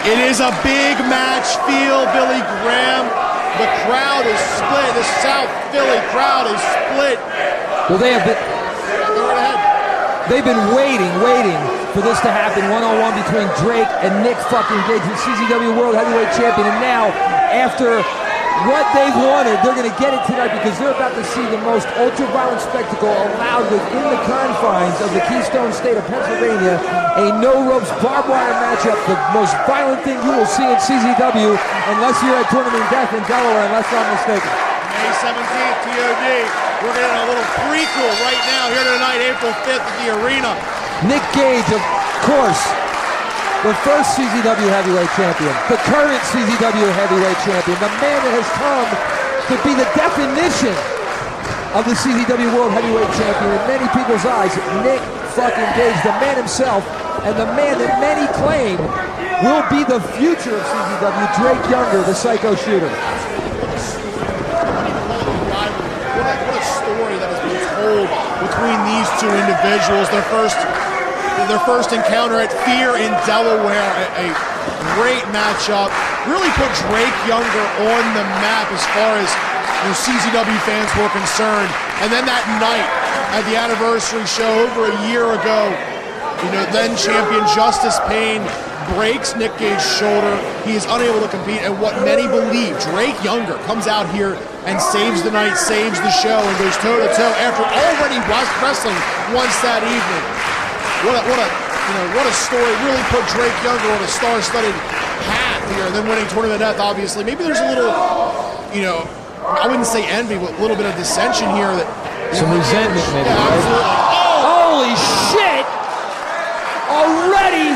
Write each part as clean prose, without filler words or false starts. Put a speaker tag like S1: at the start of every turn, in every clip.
S1: It is a big match feel, Billy Graham. The crowd is split. The South Philly crowd is split.
S2: Well, they've been waiting for this to happen, one-on-one between Drake and Nick fucking Gage, the CZW World Heavyweight Champion. And now, after what they've wanted, they're going to get it tonight because they're about to see the most ultra-violent spectacle allowed within the confines of the Keystone State of Pennsylvania. A no-ropes barbed wire matchup, the most violent thing you will see in CZW, unless you're at Tournament Death in Delaware, unless I'm mistaken.
S1: May 17th, TOD. We're getting a little prequel right now here tonight, April 5th at the arena.
S2: Nick Gage, of course, the first CZW Heavyweight Champion, the current CZW Heavyweight Champion, the man that has come to be the definition of the CZW World Heavyweight Champion in many people's eyes, Nick fucking Gage, the man himself, and the man that many claim will be the future of CZW, Drake Younger, the Psycho Shooter.
S1: What a story that has been told between these two individuals. Their first encounter at Fear in Delaware, a great matchup. Really put Drake Younger on the map as far as CZW fans were concerned. And then that night at the anniversary show over a year ago, then champion Justice Payne breaks Nick Gage's shoulder. He is unable to compete, and what many believe, Drake Younger comes out here and saves the night, saves the show, and goes toe-to-toe after already wrestling once that evening. What a story. Really put Drake Younger on a star-studded path here, and then winning Tournament of Death, obviously. Maybe there's a little, I wouldn't say envy, but a little bit of dissension here.
S2: Some resentment, maybe.
S1: Yeah, absolutely. Oh!
S2: Holy shit! Already!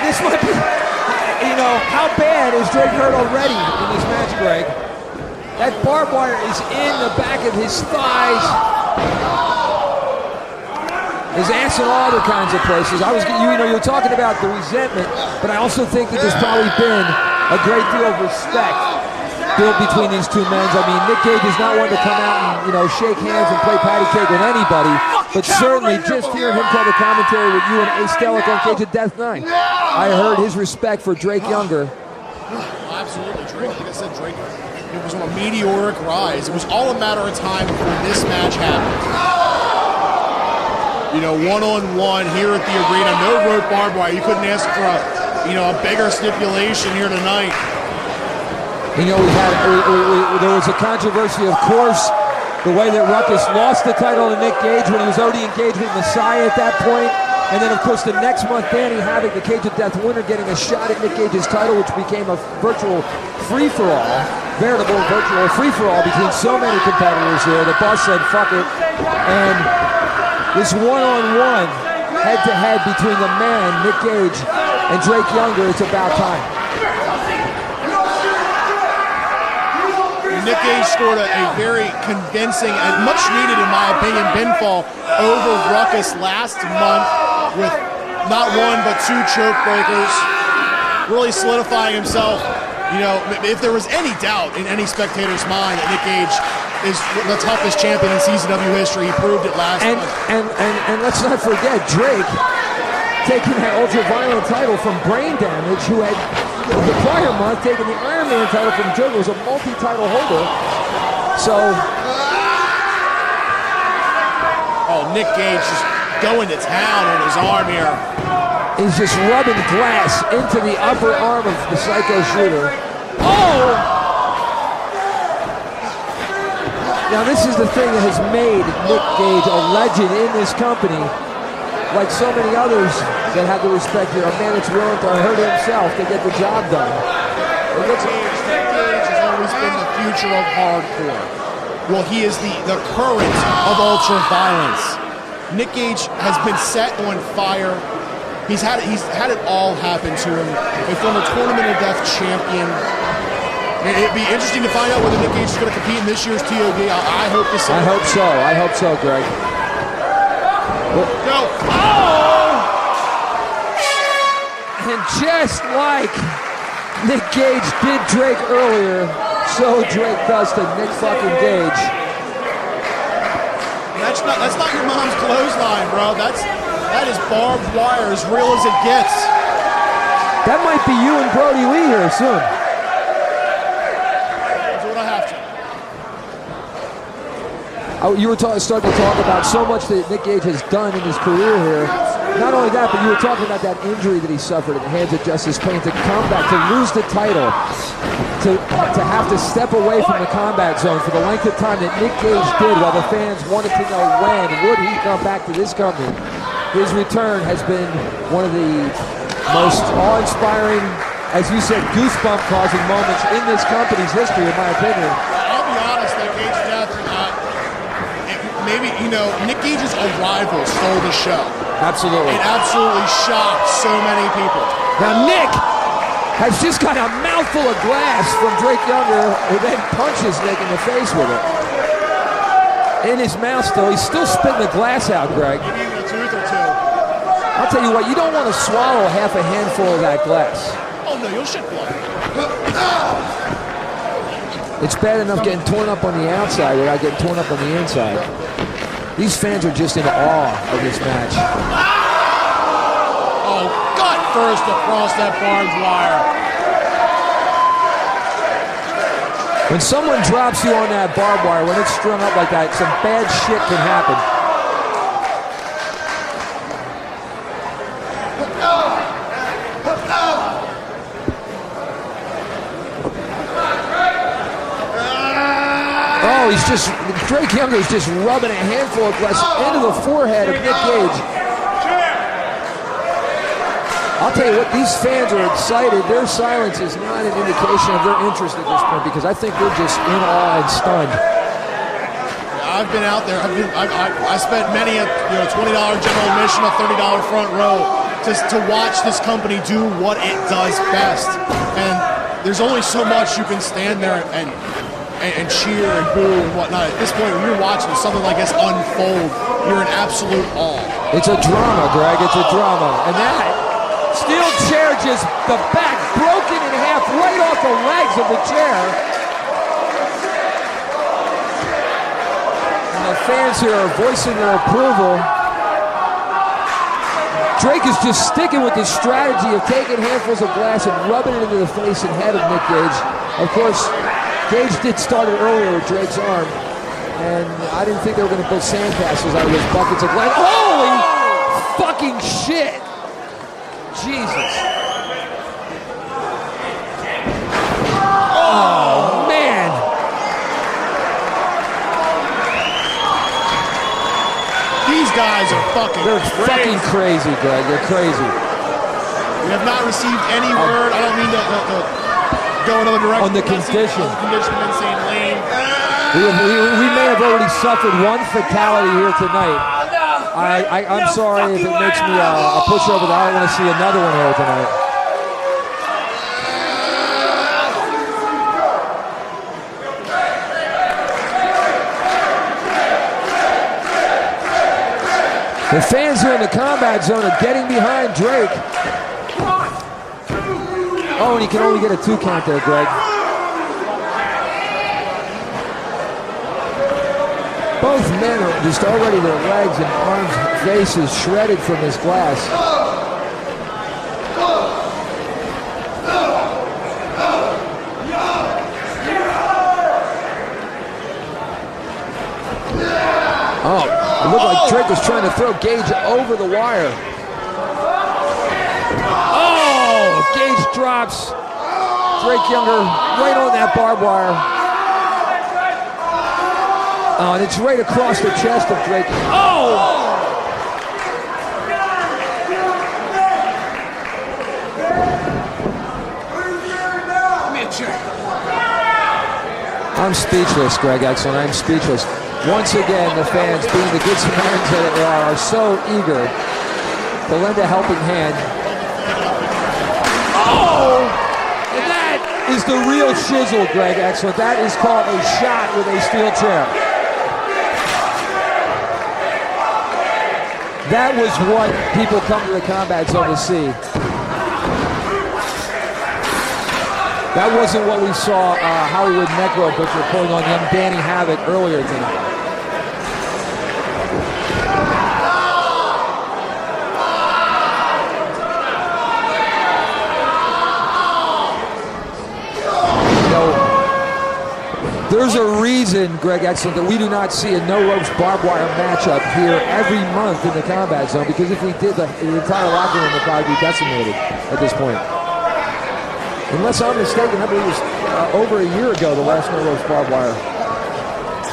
S2: This might be, how bad is Drake hurt already in this match, Greg? That barbed wire is in the back of his thighs, his ass, and all other kinds of places. You're talking about the resentment, but I also think that there's probably been a great deal of respect built between these two men. I mean, Nick Gage is not one to come out and, shake hands and play patty cake with anybody, but certainly just hearing him tell the commentary with you and Ace Stellick on Cage of Death 9, I heard his respect for Drake Younger.
S1: Absolutely, Drake. Like I said, Drake, it was on a meteoric rise. It was all a matter of time before this match happened. One-on-one here at the arena, no rope barbed wire. You couldn't ask for a bigger stipulation here tonight.
S2: There was a controversy, of course, the way that Ruckus lost the title to Nick Gage when he was already engaged with Messiah at that point. And then, of course, the next month, Danny Havoc, the Cage of Death winner, getting a shot at Nick Gage's title, which became a virtual free-for-all, veritable virtual free-for-all between so many competitors here. The boss said, fuck it. And this one-on-one, head-to-head between the man, Nick Gage, and Drake Younger, it's about time.
S1: Nick Gage scored a very convincing and much needed, in my opinion, pinfall over Ruckus last month with not one but two choke breakers, really solidifying himself. If there was any doubt in any spectator's mind that Nick Gage is the toughest champion in CZW history, he proved it last month.
S2: And let's not forget Drake taking that ultra-violent title from Brain Damage, who had the prior month taking the Iron Man title from Joe, was a multi-title holder. So,
S1: Nick Gage just going to town on his arm here.
S2: He's just rubbing glass into the upper arm of the Psycho Shooter. Oh! Now this is the thing that has made Nick Gage a legend in this company. Like so many others that have the respect here, a man that's willing to hurt himself to get the job done.
S1: Nick Gage has always been the future of hardcore. Well, he is the current of ultra violence. Nick Gage has been set on fire. He's had it all happen to him. A former Tournament of Death champion. It'd be interesting to find out whether Nick Gage is going to compete in this year's TOD. I hope to see.
S2: I hope so, Greg.
S1: No. Oh!
S2: And just like Nick Gage did Drake earlier, so Drake does to Nick fucking Gage.
S1: That's not your mom's clothesline, bro. That is barbed wire, as real as it gets.
S2: That might be you and Brody Lee here soon.
S1: Do what I have to.
S2: You were starting to talk about so much that Nick Gage has done in his career here. Not only that, but you were talking about that injury that he suffered at the hands of Justice Payne, to come back, to lose the title, to have to step away from the combat zone for the length of time that Nick Gage did while the fans wanted to know when would he come back to this company. His return has been one of the most awe-inspiring, as you said, goosebump-causing moments in this company's history, in my opinion.
S1: I'll be honest, that Gage death, maybe, Nick Gage's arrival stole the show.
S2: Absolutely.
S1: It absolutely shocked so many people.
S2: Now Nick has just got a mouthful of glass from Drake Younger, who then punches Nick in the face with it. In his mouth still. He's still spitting the glass out, Greg.
S1: Maybe even a tooth or two.
S2: I'll tell you what, you don't want to swallow half a handful of that glass.
S1: Oh no, you'll shit blood.
S2: It's bad enough getting torn up on the outside without getting torn up on the inside. These fans are just in awe of this match.
S1: Oh, gut first across that barbed wire.
S2: When someone drops you on that barbed wire, when it's strung up like that, some bad shit can happen. Oh, Drake Younger's just rubbing a handful of glass into the forehead of Nick Gage. I'll tell you what, these fans are excited. Their silence is not an indication of their interest at this point, because I think they're just in awe and stunned.
S1: Yeah, I've been out there. I spent many a $20 general admission, a $30 front row just to watch this company do what it does best. And there's only so much you can stand there and cheer and boo and whatnot. At this point, when you're watching something like this unfold, you're in absolute awe.
S2: It's a drama, Greg. It's a drama. And that steel chair, just the back broken in half right off the legs of the chair. And the fans here are voicing their approval. Drake is just sticking with this strategy of taking handfuls of glass and rubbing it into the face and head of Nick Gage. Of course, Gage did start it earlier with Drake's arm, and I didn't think they were going to build sandcastles out of those buckets of glass. Holy fucking shit! Jesus. Oh, man.
S1: These guys are
S2: They're fucking crazy, Greg. They're crazy.
S1: We have not received any word. I don't mean to go in another direction.
S2: On the condition.
S1: On the condition of insane lane.
S2: We may have already suffered one fatality here tonight. I'm sorry if it makes me a pushover that I don't want to see another one here tonight. The fans here in the combat zone are getting behind Drake. Oh, and he can only get a 2 count there, Greg. Both men are just already, their legs and arms, faces shredded from this glass. Oh, it looked like Drake was trying to throw Gage over the wire. Oh, Gage drops Drake Younger right on that barbed wire. Oh, and it's right across the chest of Drake. Oh! I'm speechless, Greg Exlin. I'm speechless. Once again, the fans, being the good Samaritans that they are so eager to lend a helping hand. Oh! And that is the real chisel, Greg Exlin. That is called a shot with a steel chair. That was what people come to the combat zone to see. That wasn't what we saw Hollywood Necro Butcher pulling on young Danny Havoc earlier tonight. There's a reason, Greg Excellent, that we do not see a no-ropes barbed wire matchup here every month in the Combat Zone, because if we did, the entire locker room would probably be decimated at this point. Unless I'm mistaken, I believe it was over a year ago, the last no-ropes barbed wire.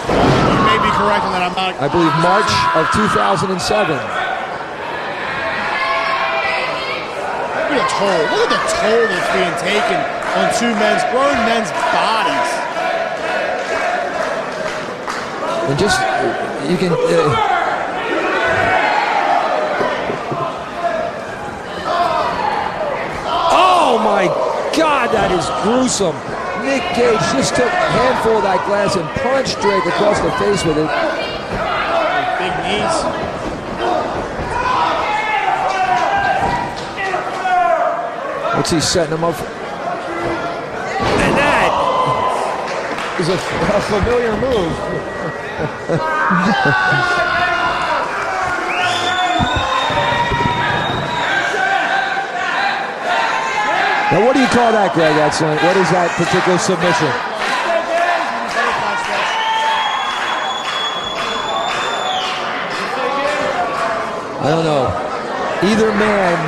S1: You may be correct on that. I'm not.
S2: I believe March of 2007.
S1: Look at the toll. Look at the toll that's being taken on grown men's bodies.
S2: And just, you can... oh my God, that is gruesome. Nick Gage just took a handful of that glass and punched Drake across the face with it.
S1: Big knees.
S2: What's he setting him up for? And that is a familiar move. Now, what do you call that, Greg? Excellent. What is that particular submission? I don't know. Either man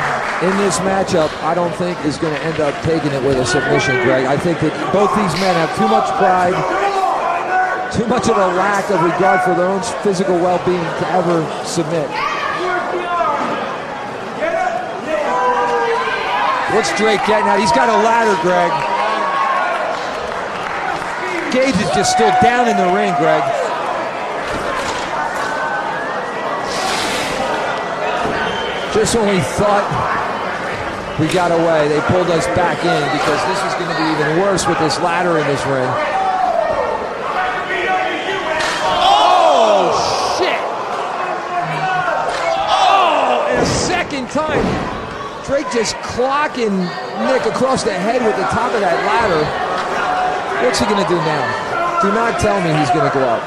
S2: in this matchup, I don't think is going to end up taking it with a submission, Greg. I think that both these men have too much pride, too much of a lack of regard for their own physical well-being to ever submit. What's Drake getting at? He's got a ladder, Greg. Gage is just still down in the ring, Greg. Just when we thought we got away, they pulled us back in, because this is going to be even worse with this ladder in this ring. Oh, shit! Oh, and a second time. Drake just clocking Nick across the head with the top of that ladder. What's he going to do now? Do not tell me he's going to go up.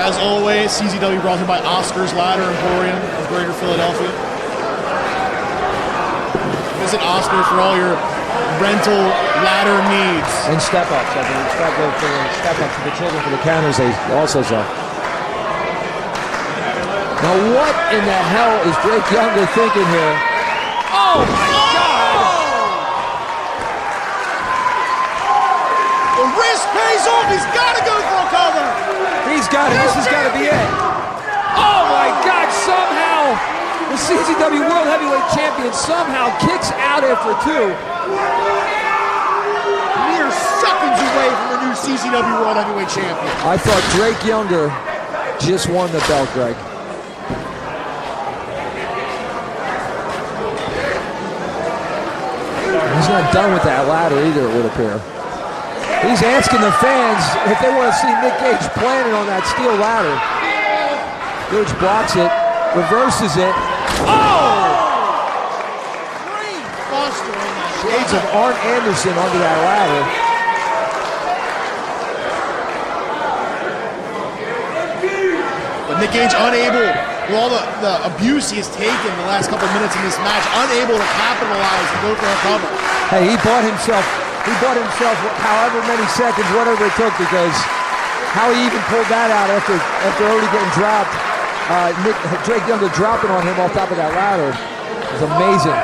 S1: As always, CZW brought to you by Oscar's Ladder Emporium of Greater Philadelphia. Visit Oscar for all your rental ladder needs.
S2: And step-ups. I mean, step-ups for the children for the counters they also sell. Now, what in the hell is Drake Younger thinking here? Oh, my God!
S1: The wrist pays off. He's got to go for a cover.
S2: He's got it. This has got to be it. Oh, my God. Somehow, the CZW World Heavyweight Champion somehow kicks out after two.
S1: Mere seconds away from the new CZW World Heavyweight Champion.
S2: I thought Drake Younger just won the belt, Greg. He's not done with that ladder either, it would appear. He's asking the fans if they want to see Nick Gage planted on that steel ladder. Gage blocks it, reverses it. Oh! Shades of Arn Anderson under that ladder.
S1: But Nick Gage unable, with all the abuse he has taken the last couple of minutes in this match, unable to capitalize and go for a cover.
S2: Hey, he bought himself however many seconds, whatever it took, because how he even pulled that out after already getting dropped. Drake Younger dropping on him off top of that ladder is amazing.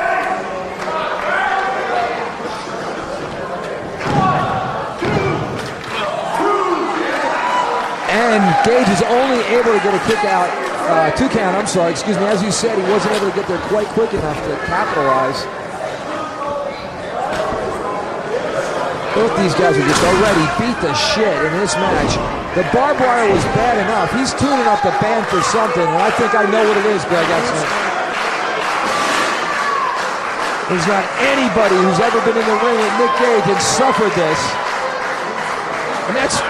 S2: And Gage is only able to get a kick out, 2 count, I'm sorry, excuse me. As you said, he wasn't able to get there quite quick enough to capitalize. Both these guys are just already beat the shit in this match. The barbed wire was bad enough. He's tuning up the band for something, and I think I know what it is, Greg Excellent. There's not anybody who's ever been in the ring with Nick Gage and suffered this. And that's...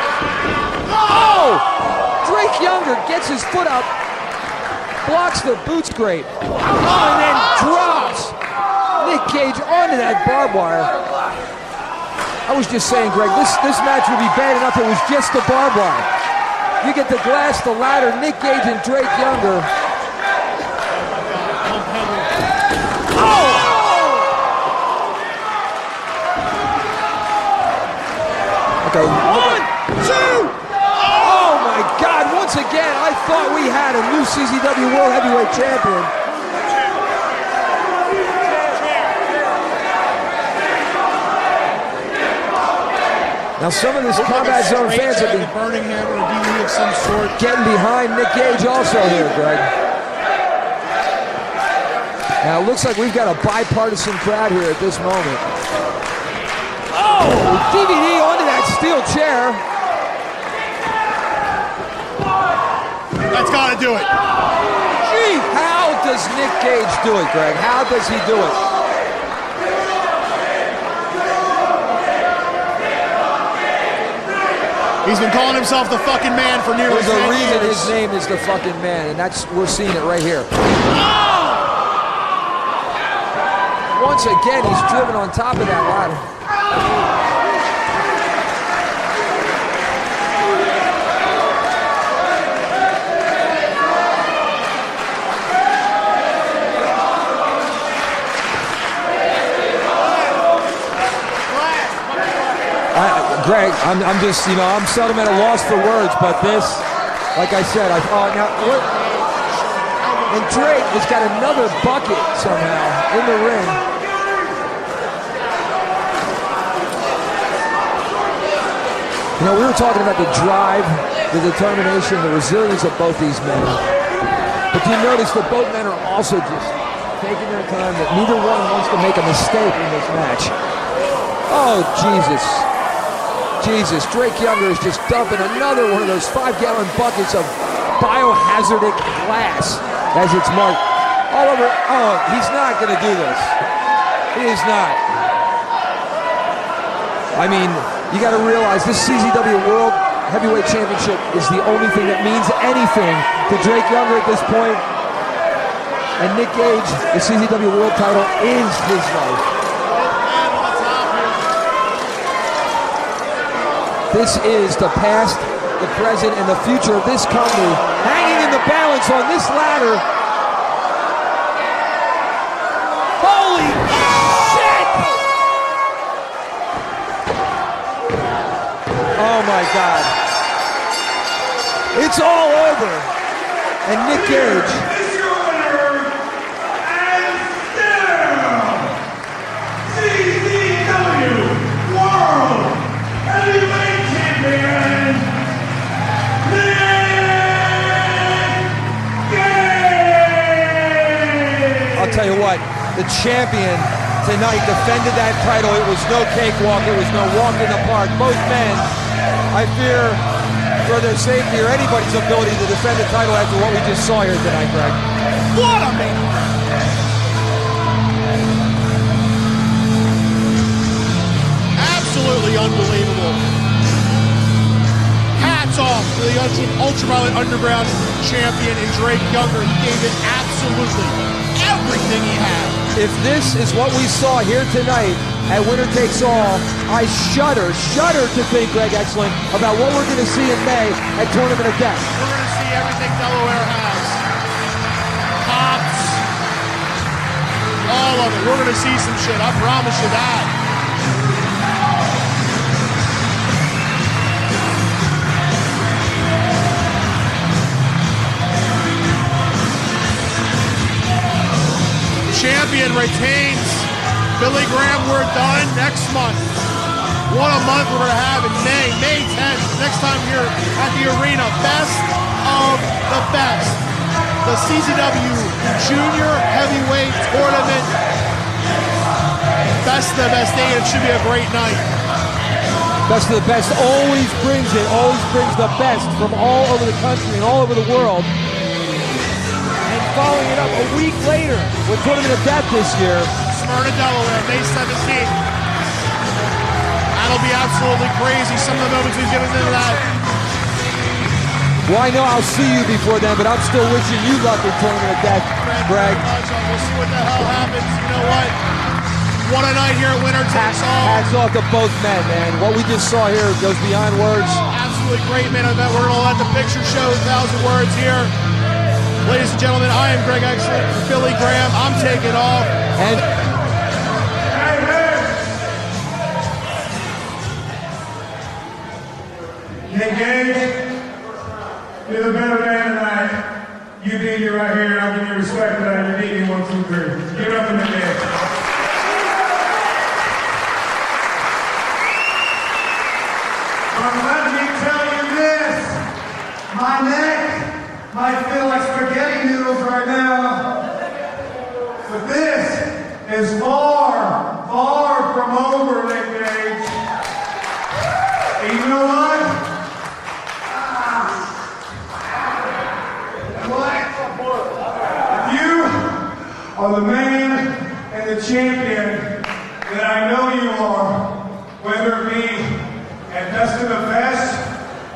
S2: Oh! Drake Younger gets his foot up, blocks the boot scrape, and then drops Nick Gage onto that barbed wire. I was just saying, Greg, this match would be bad enough if it was just the barbed wire. You get the glass, the ladder, Nick Gage and Drake Younger. Oh! Okay.
S1: 1, 2.
S2: Oh my God! Once again, I thought we had a new CZW World Heavyweight Champion. Now some of this Combat Zone fans have been
S1: burning hammer or DVD of some sort.
S2: Getting behind Nick Gage also here, Greg. Now it looks like we've got a bipartisan crowd here at this moment. Oh, DVD onto that steel chair.
S1: That's got to do it.
S2: Gee, how does Nick Gage do it, Greg? How does he do it?
S1: He's been calling himself the fucking man for nearly 10 years.
S2: There's a reason his name is the fucking man, and we're seeing it right here. Once again, he's driven on top of that ladder. Greg, I'm just, I'm seldom at a loss for words, but this, like I said, now, what? And Drake has got another bucket somehow in the ring. We were talking about the drive, the determination, the resilience of both these men. But you notice that both men are also just taking their time, that neither one wants to make a mistake in this match. Oh, Jesus. Jesus, Drake Younger is just dumping another one of those 5-gallon buckets of biohazardous glass as it's marked all over. Oh, he's not going to do this. He is not. I mean, you got to realize this CZW World Heavyweight Championship is the only thing that means anything to Drake Younger at this point. And Nick Gage, the CZW World title is his life. This is the past, the present, and the future of this company hanging in the balance on this ladder. Holy shit! Oh my God. It's all over. And Nick Gage.
S3: CZW World Heavyweight
S2: I'll tell you what, the champion tonight defended that title. It was no cakewalk, it was no walk in the park. Both men, I fear for their safety or anybody's ability to defend the title after what we just saw here tonight, Greg.
S1: What a man! Absolutely unbelievable. Hats off to the Ultraviolet Underground champion in Drake Younger. He gave it absolutely everything he had.
S2: If this is what we saw here tonight at Winner Takes All, I shudder to think, Greg Excellent, about what we're going to see in May at Tournament of Death.
S1: We're going to see everything Delaware has. Pops. All of it. We're going to see some shit. I promise you that. Champion retains. Billy Graham, we're done next month. What a month we're going to have in May 10th. Next time here at the arena. Best of the best. The CZW Junior Heavyweight Tournament. Best of the best day. It should be a great night.
S2: Best of the best always brings it. Always brings the best from all over the country and all over the world. Following it up a week later with Tournament of Death this year.
S1: Smyrna, Delaware, May 17th. That'll be absolutely crazy. Some of the moments he's given into that.
S2: Well, I know I'll see you before then, but I'm still wishing you luck in Tournament of Death, Greg.
S1: We'll see what the hell happens. You know what? What a night here at Winner Takes All.
S2: Hats off to both men, man. What we just saw here goes beyond words.
S1: Absolutely great main event. We're going to let the picture show 1,000 words here. Ladies and gentlemen, I am Greg Excellent, Billy Graham. I'm taking off.
S2: And
S3: You're the better man tonight. You beat me right here, and I'll give you respect for that. You beat me 1, 2, 3. Give it up in the game. But let me tell you this. My neck might feel like spaghetti noodles right now. But this is far, far from over, Nick Gage. And you know what? You are the man and the champion that I know you are, whether it be at Best of the Best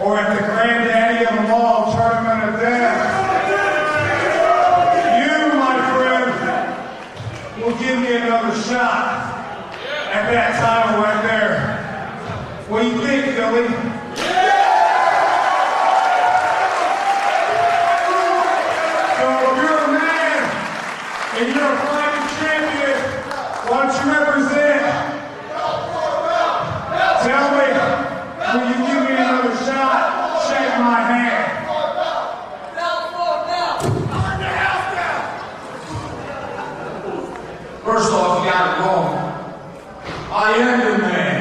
S3: or at the granddaddy of them all, Tournament of Death. You, my friend, will give me another shot at that title right there. What do you think, Billy? And you're a fighting champion. Why don't you represent? Tell me, will you give me another shot? Shake my hand. First off, you got it wrong. I am your man.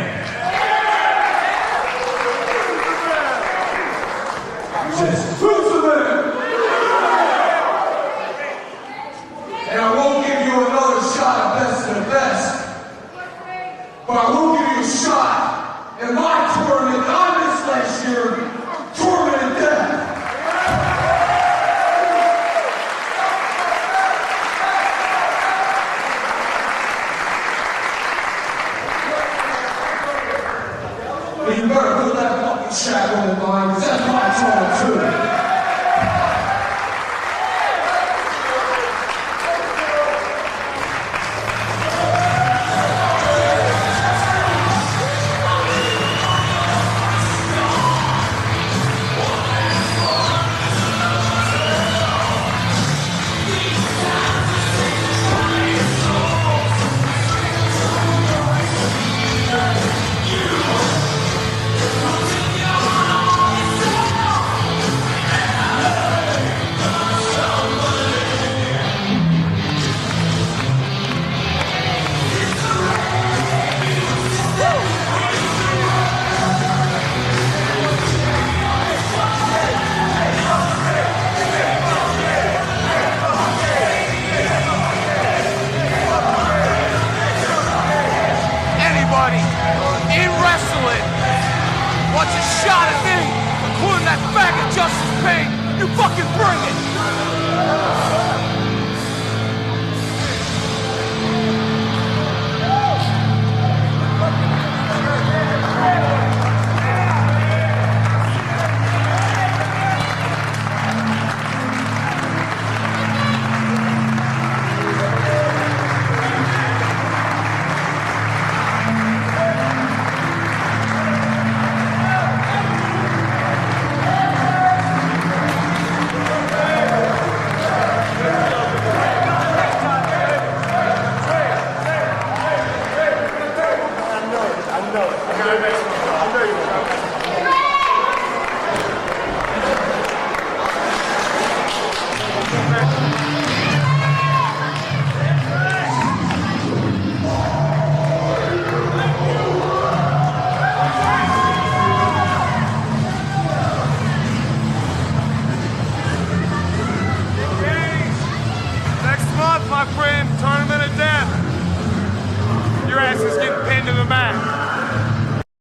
S3: Just who's the man? And I won't give you another shot at Best of the Best. But I will give you a shot in my tournament that I missed last year, Tournament of Death. But you better put that fucking shot on the line, because that's my tournament too.
S4: In wrestling, wants a shot at me, including that faggot Justice Pain, you fucking bring it! My friend, Tournament of Death. Your ass is getting pinned to the mat.